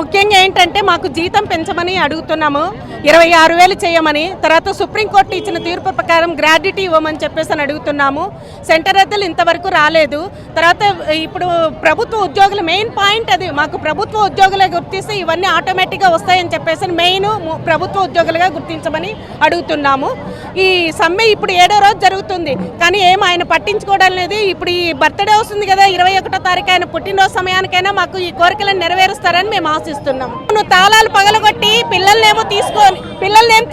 ముఖ్యంగా ఏంటంటే మాకు జీతం పెంచమని అడుగుతున్నాము, 26,000 చేయమని. తర్వాత సుప్రీంకోర్టు ఇచ్చిన తీర్పు ప్రకారం గ్రాడ్యుటీ ఇవ్వమని చెప్పేసి అడుగుతున్నాము. సెంటర్ అద్దెలు ఇంతవరకు రాలేదు. తర్వాత ఇప్పుడు ప్రభుత్వ ఉద్యోగులు మెయిన్ పాయింట్ అది, మాకు ప్రభుత్వ ఉద్యోగులే గుర్తిస్తే ఇవన్నీ ఆటోమేటిక్గా వస్తాయని చెప్పేసి మెయిన్ ప్రభుత్వ ఉద్యోగులుగా గుర్తించమని అడుగుతున్నాము. ఈ సమ్మె ఇప్పుడు 7వ రోజు జరుగుతుంది, కానీ ఆయన పట్టించుకోవడం లేదు. ఇప్పుడు ఈ బర్త్డే వస్తుంది కదా, 21వ తారీఖు ఆయన పుట్టినరోజు సమయానికైనా మాకు ఈ కోరికలను నెరవేరుస్తారని మేము ఆశిస్తున్నాము. తాళాలు పగలగొట్టి పిల్లల్నేమో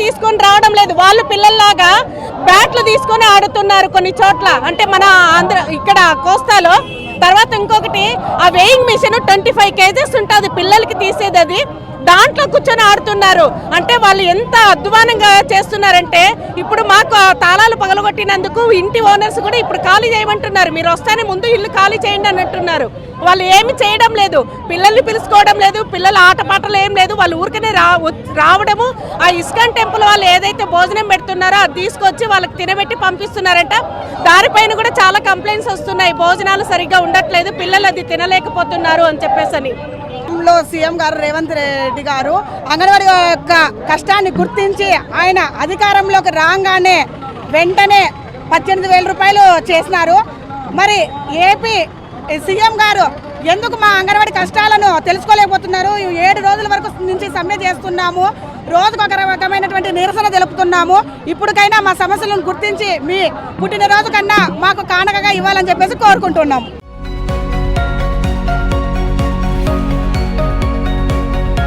తీసుకొని రావడం లేదు. వాళ్ళు పిల్లల్లాగా బ్యాట్లు తీసుకొని ఆడుతున్నారు కొన్ని చోట్ల, అంటే మన ఇక్కడ కోస్తాలో. తర్వాత ఇంకొకటి, ఆ వేయింగ్ మిషన్ 25 kgs ఉంటుంది పిల్లలకి తీసేది, అది దాంట్లో కూర్చొని ఆడుతున్నారు. అంటే వాళ్ళు ఎంత అధ్వానంగా చేస్తున్నారంటే, ఇప్పుడు మాకు తాళాలు పగలగొట్టినందుకు ఇంటి ఓనర్స్ కూడా ఇప్పుడు ఖాళీ చేయమంటున్నారు. మీరు వస్తానే ముందు ఇల్లు ఖాళీ చేయండి అని అంటున్నారు. వాళ్ళు ఏమి చేయడం లేదు, పిల్లల్ని పిలుచుకోవడం లేదు, పిల్లల ఆటపాటలు ఏం లేదు. వాళ్ళు ఊరికనే రావడము, ఆ ఇస్కాన్ టెంపుల్ వాళ్ళు ఏదైతే భోజనం పెడుతున్నారో అది తీసుకొచ్చి వాళ్ళకి తినబెట్టి పంపిస్తున్నారంట. దానిపైన కూడా చాలా కంప్లైంట్స్ వస్తున్నాయి, భోజనాలు సరిగ్గా ఉండట్లేదు, పిల్లలు అది తినలేకపోతున్నారు అని చెప్పేసి. సీఎం గారు రేవంత్ రెడ్డి గారు అంగన్వాడీ యొక్క కష్టాన్ని గుర్తించి ఆయన అధికారంలోకి రాగానే వెంటనే 18,000 రూపాయలు చేసినారు. మరి ఏపీ సీఎం గారు ఎందుకు మా అంగన్వాడీ కష్టాలను తెలుసుకోలేకపోతున్నారు? 7 రోజుల వరకు నుంచి సమ్మె చేస్తున్నాము, రోజుకు ఒక రకమైనటువంటి నిరసన తెలుపుతున్నాము. ఇప్పటికైనా మా సమస్యలను గుర్తించి మీ పుట్టినరోజు కన్నా మాకు కానుకగా ఇవ్వాలని చెప్పేసి కోరుకుంటున్నాము.